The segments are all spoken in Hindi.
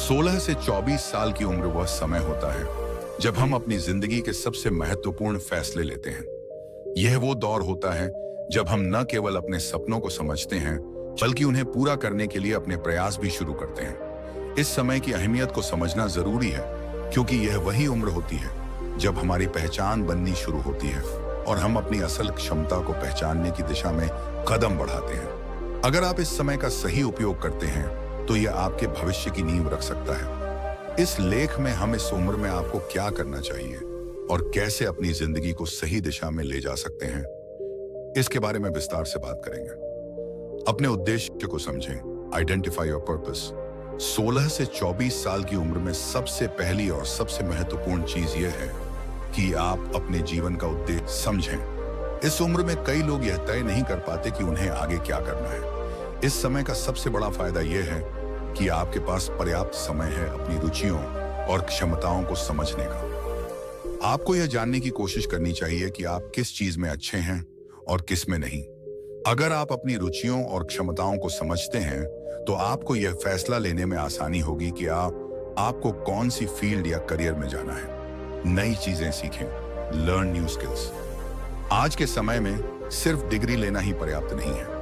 16 से 24 साल की उम्र वह समय होता है जब हम अपनी जिंदगी के सबसे महत्वपूर्ण फैसले लेते हैं। यह वो दौर होता है जब हम न केवल अपने सपनों को समझते हैं, बल्कि उन्हें पूरा करने के लिए अपने प्रयास भी शुरू करते हैं। इस समय की अहमियत को समझना जरूरी है, क्योंकि यह वही उम्र होती है जब हमारी पहचान बननी शुरू होती है और हम अपनी असल क्षमता को पहचानने की दिशा में कदम बढ़ाते हैं। अगर आप इस समय का सही उपयोग करते हैं तो यह आपके भविष्य की नींव रख सकता है। इस लेख में हम इस उम्र में आपको क्या करना चाहिए और कैसे अपनी जिंदगी को सही दिशा में ले जा सकते हैं, इसके बारे में विस्तार से बात करेंगे। अपने उद्देश्य को समझें। Identify your purpose. 16 से 24 साल की उम्र में सबसे पहली और सबसे महत्वपूर्ण चीज यह है कि आप अपने जीवन का उद्देश्य समझें। इस उम्र में कई लोग यह तय नहीं कर पाते कि उन्हें आगे क्या करना है। इस समय का सबसे बड़ा फायदा यह है कि आपके पास पर्याप्त समय है अपनी रुचियों और क्षमताओं को समझने का। आपको यह जानने की कोशिश करनी चाहिए कि आप किस चीज में अच्छे हैं और किस में नहीं। अगर आप अपनी रुचियों और क्षमताओं को समझते हैं तो आपको यह फैसला लेने में आसानी होगी कि आपको कौन सी फील्ड या करियर में जाना है। नई चीजें सीखें। Learn new skills. आज के समय में सिर्फ डिग्री लेना ही पर्याप्त नहीं है।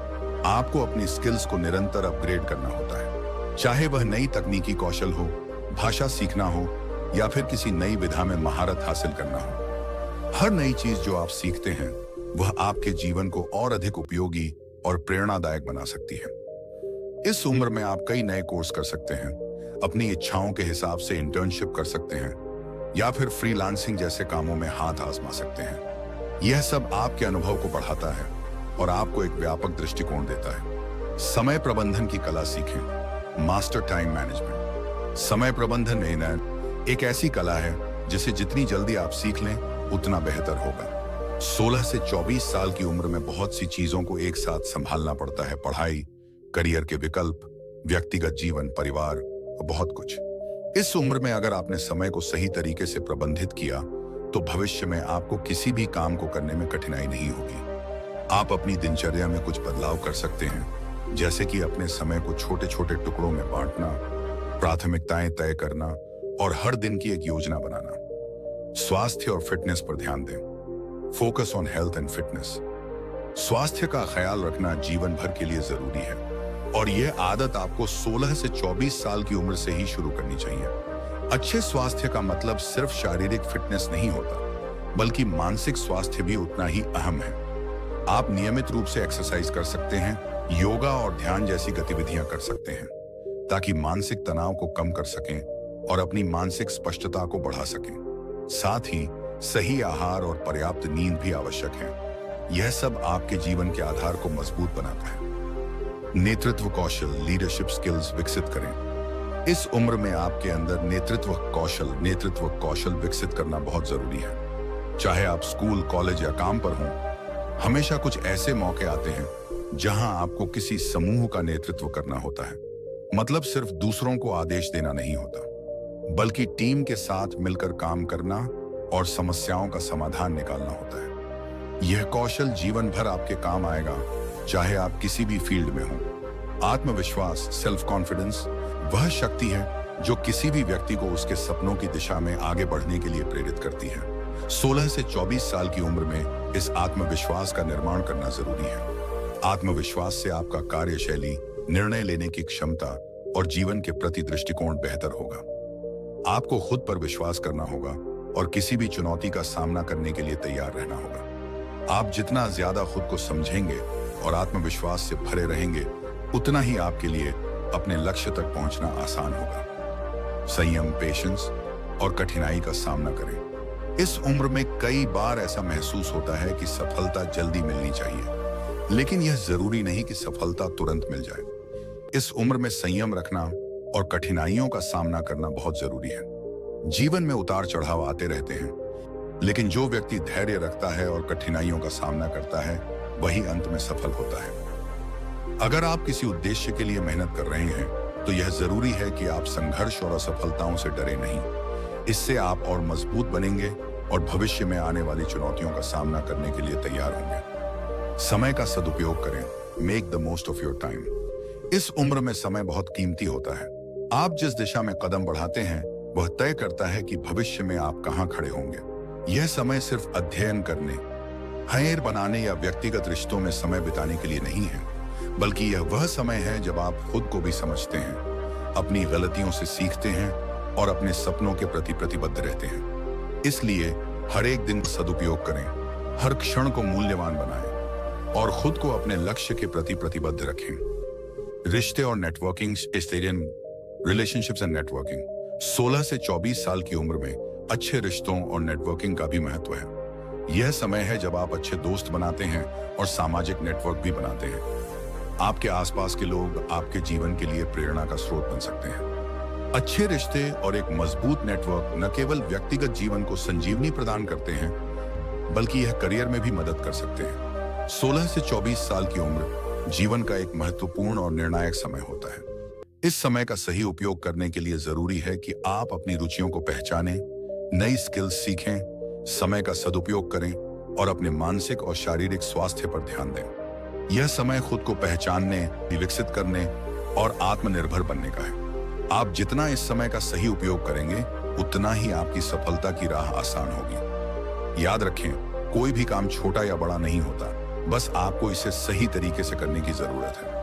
आपको अपनी स्किल्स को निरंतर अपग्रेड करना होता है, चाहे वह नई तकनीकी कौशल हो, भाषा सीखना हो या फिर किसी नई विधा में महारत हासिल करना हो। हर नई चीज जो आप सीखते हैं वह आपके जीवन को और अधिक उपयोगी और प्रेरणादायक बना सकती है। इस उम्र में आप कई नए कोर्स कर सकते हैं, अपनी इच्छाओं के हिसाब से इंटर्नशिप कर सकते हैं या फिर फ्रीलांसिंग जैसे कामों में हाथ आजमा सकते हैं। यह सब आपके अनुभव को बढ़ाता है और आपको एक व्यापक दृष्टिकोण देता है। समय प्रबंधन की कला सीखें। Master time management. समय प्रबंधन एक ऐसी कला है जिसे जितनी जल्दी आप सीख लें उतना बेहतर होगा। 16 से 24 साल की उम्र में बहुत सी चीजों को एक साथ संभालना पड़ता है। पढ़ाई, करियर के विकल्प, व्यक्तिगत जीवन, परिवार और बहुत कुछ। इस उम्र में अगर आपने समय को सही तरीके से प्रबंधित किया तो भविष्य में आपको किसी भी काम को करने में कठिनाई नहीं होगी। आप अपनी दिनचर्या में कुछ बदलाव कर सकते हैं, जैसे कि अपने समय को छोटे छोटे टुकड़ों में बांटना, प्राथमिकताएं तय करना और हर दिन की एक योजना बनाना। स्वास्थ्य और फिटनेस पर ध्यान दें। Focus on health and fitness. स्वास्थ्य का ख्याल रखना जीवन भर के लिए जरूरी है और यह आदत आपको 16 से 24 साल की उम्र से ही शुरू करनी चाहिए। अच्छे स्वास्थ्य का मतलब सिर्फ शारीरिक फिटनेस नहीं होता, बल्कि मानसिक स्वास्थ्य भी उतना ही अहम है। आप नियमित रूप से एक्सरसाइज कर सकते हैं, योगा और ध्यान जैसी गतिविधियां कर सकते हैं, ताकि मानसिक तनाव को कम कर सकें और अपनी मानसिक स्पष्टता को बढ़ा सकें। साथ ही सही आहार और पर्याप्त नींद भी आवश्यक है। यह सब आपके जीवन के आधार को मजबूत बनाता है। नेतृत्व कौशल, लीडरशिप स्किल्स विकसित करें। इस उम्र में आपके अंदर नेतृत्व कौशल विकसित करना बहुत जरूरी है। चाहे आप स्कूल, कॉलेज या काम पर हों, हमेशा कुछ ऐसे मौके आते हैं जहां आपको किसी समूह का नेतृत्व करना होता है। मतलब सिर्फ दूसरों को आदेश देना नहीं होता, बल्कि टीम के साथ मिलकर काम करना और समस्याओं का समाधान निकालना होता है। यह कौशल जीवन भर आपके काम आएगा, चाहे आप किसी भी फील्ड में हों। आत्मविश्वास, सेल्फ कॉन्फिडेंस वह शक्ति है जो किसी भी व्यक्ति को उसके सपनों की दिशा में आगे बढ़ने के लिए प्रेरित करती है। 16 से 24 साल की उम्र में इस आत्मविश्वास का निर्माण करना जरूरी है। आत्मविश्वास से आपका कार्यशैली, निर्णय लेने की क्षमता और जीवन के प्रति दृष्टिकोण बेहतर होगा। आपको खुद पर विश्वास करना होगा और किसी भी चुनौती का सामना करने के लिए तैयार रहना होगा। आप जितना ज्यादा खुद को समझेंगे और आत्मविश्वास से भरे रहेंगे, उतना ही आपके लिए अपने लक्ष्य तक पहुंचना आसान होगा। संयम, पेशेंस और कठिनाई का सामना करें। इस उम्र में कई बार ऐसा महसूस होता है कि सफलता जल्दी मिलनी चाहिए, लेकिन यह जरूरी नहीं कि सफलता तुरंत मिल जाए। इस उम्र में संयम रखना और कठिनाइयों का सामना करना बहुत जरूरी है। जीवन में उतार चढ़ाव आते रहते हैं, लेकिन जो व्यक्ति धैर्य रखता है और कठिनाइयों का सामना करता है, वही अंत में सफल होता है। अगर आप किसी उद्देश्य के लिए मेहनत कर रहे हैं, तो यह जरूरी है कि आप संघर्ष और असफलताओं से डरे नहीं। इससे आप और मजबूत बनेंगे और भविष्य में आने वाली चुनौतियों का सामना करने के लिए तैयार होंगे। समय का सदुपयोग करें। Make the most of your time. इस उम्र में समय बहुत कीमती होता है। आप जिस दिशा में कदम बढ़ाते हैं वह तय करता है कि भविष्य में आप कहां खड़े होंगे। यह समय सिर्फ अध्ययन करने, हयर बनाने या व्यक्तिगत रिश्तों में समय बिताने के लिए नहीं है, बल्कि यह वह समय है जब आप खुद को भी समझते हैं, अपनी गलतियों से सीखते हैं और अपने सपनों के प्रति प्रतिबद्ध रहते हैं। इसलिए हर एक दिन सदुपयोग करें, हर क्षण को मूल्यवान बनाएं और खुद को अपने लक्ष्य के प्रति प्रतिबद्ध रखें। रिश्ते और नेटवर्किंग, रिलेशनशिप्स एंड नेटवर्किंग। 16 से 24 साल की उम्र में अच्छे रिश्तों और नेटवर्किंग का भी महत्व है। यह समय है जब आप अच्छे दोस्त बनाते हैं और सामाजिक नेटवर्क भी बनाते हैं। आपके आसपास के लोग आपके जीवन के लिए प्रेरणा का स्रोत बन सकते हैं। अच्छे रिश्ते और एक मजबूत नेटवर्क न केवल व्यक्तिगत जीवन को संजीवनी प्रदान करते हैं, बल्कि यह करियर में भी मदद कर सकते हैं। 16 से 24 साल की उम्र जीवन का एक महत्वपूर्ण और निर्णायक समय होता है। इस समय का सही उपयोग करने के लिए जरूरी है कि आप अपनी रुचियों को पहचानें, नई स्किल्स सीखें, समय का सदुपयोग करें और अपने मानसिक और शारीरिक स्वास्थ्य पर ध्यान दें। यह समय खुद को पहचानने, विकसित करने और आत्मनिर्भर बनने का है। आप जितना इस समय का सही उपयोग करेंगे, उतना ही आपकी सफलता की राह आसान होगी। याद रखें, कोई भी काम छोटा या बड़ा नहीं होता, बस आपको इसे सही तरीके से करने की जरूरत है।